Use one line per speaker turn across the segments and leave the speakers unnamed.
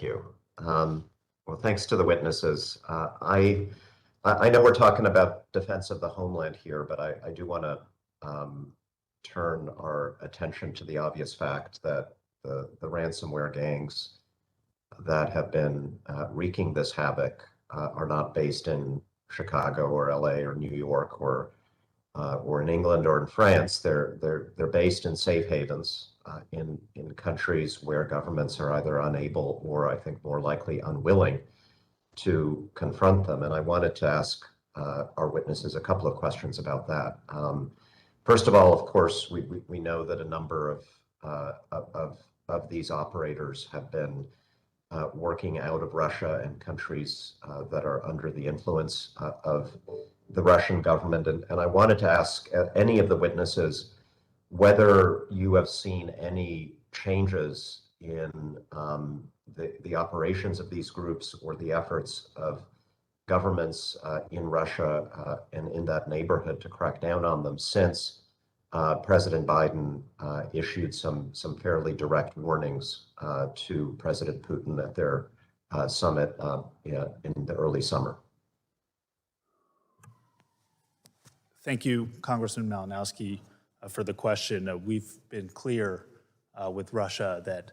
you. Well, thanks to the witnesses. I know we're talking about defense of the homeland here, but I do want to turn our attention to the obvious fact that the ransomware gangs that have been wreaking this havoc are not based in Chicago or LA or New York or in England or in France. They're based in safe havens in countries where governments are either unable or, I think, more likely unwilling to confront them. And I wanted to ask our witnesses a couple of questions about that. First of all, of course, we know that a number of these operators have been working out of Russia and countries that are under the influence of the Russian government. And I wanted to ask any of the witnesses whether you have seen any changes in the operations of these groups or the efforts of governments in Russia and in that neighborhood to crack down on them since President Biden issued some fairly direct warnings to President Putin at their summit in the early summer.
Thank you, Congressman Malinowski, for the question. We've been clear with Russia that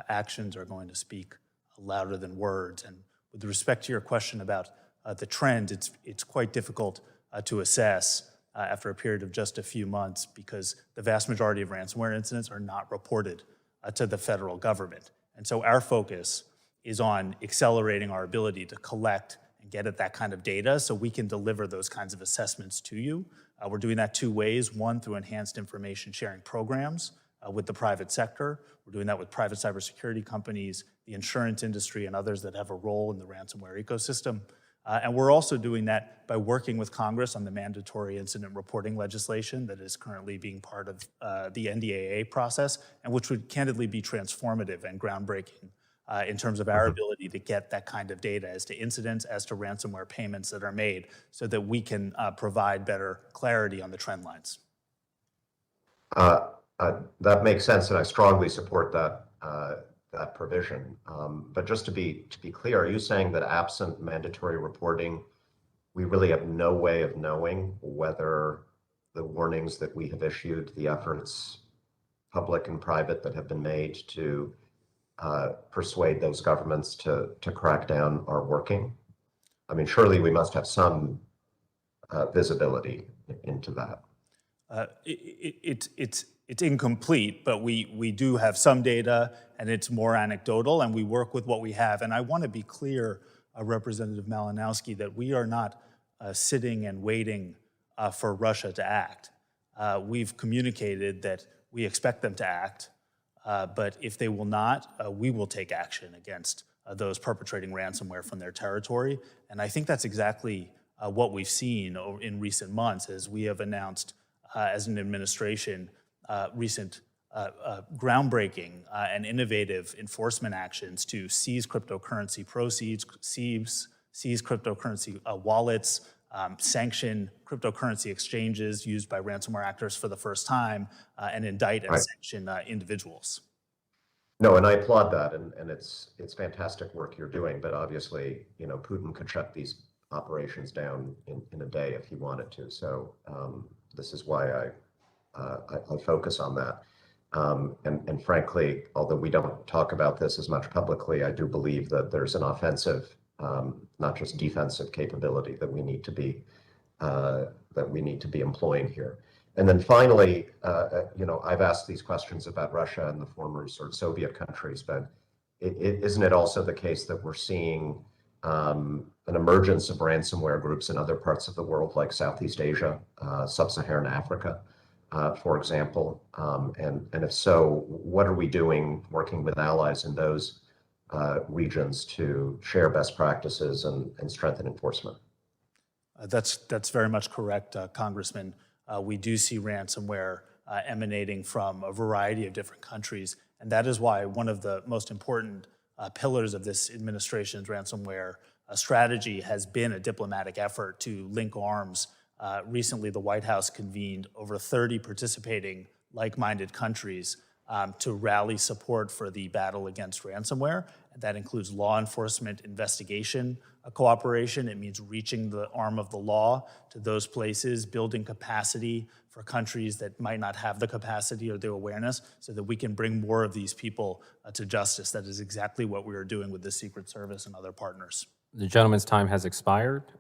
actions are going to speak louder than words. And with respect to your question about the trend, it's quite difficult to assess after a period of just a few months because the vast majority of ransomware incidents are not reported to the federal government. And so our focus is on accelerating our ability to collect and get at that kind of data so we can deliver those kinds of assessments to you. We're doing that two ways. One, through enhanced information sharing programs with the private sector. We're doing that with private cybersecurity companies, the insurance industry, and others that have a role in the ransomware ecosystem. And we're also doing that by working with Congress on the mandatory incident reporting legislation that is currently being part of the NDAA process, and which would candidly be transformative and groundbreaking in terms of our ability to get that kind of data as to incidents, as to ransomware payments that are made, so that we can provide better clarity on the trend lines.
That makes sense, and I strongly support that that provision. But just to be clear, are you saying that absent mandatory reporting, we really have no way of knowing whether the warnings that we have issued, the efforts, public and private, that have been made to persuade those governments to crack down are working? I mean, surely we must have some visibility into that.
It's incomplete, but we do have some data, and it's more anecdotal, and we work with what we have. And I want to be clear, Representative Malinowski, that we are not sitting and waiting for Russia to act. We've communicated that we expect them to act, but if they will not, we will take action against those perpetrating ransomware from their territory. And I think that's exactly what we've seen in recent months, as we have announced as an administration recent groundbreaking and innovative enforcement actions to seize cryptocurrency proceeds, seize cryptocurrency wallets, sanction cryptocurrency exchanges used by ransomware actors for the first time, and indict and sanction individuals.
No, and I applaud that, and it's fantastic work you're doing. But obviously, you know, Putin could shut these operations down in a day if he wanted to. So this is why I focus on that. And frankly, although we don't talk about this as much publicly, I do believe that there's an offensive, not just defensive capability that we need to be employing here. And then finally, you know, I've asked these questions about Russia and the former sort of Soviet countries, but isn't it also the case that we're seeing an emergence of ransomware groups in other parts of the world, like Southeast Asia, Sub-Saharan Africa, for example? And if so, what are we doing working with allies in those regions to share best practices and strengthen enforcement?
That's very much correct, Congressman. We do see ransomware emanating from a variety of different countries, and that is why one of the most important pillars of this administration's ransomware strategy has been a diplomatic effort to link arms. Recently, the White House convened over 30 participating like-minded countries to rally support for the battle against ransomware. That includes law enforcement investigation cooperation. It means reaching the arm of the law to those places, building capacity for countries that might not have the capacity or the awareness so that we can bring more of these people to justice. That is exactly what we are doing with the Secret Service and other partners.
The gentleman's time has expired.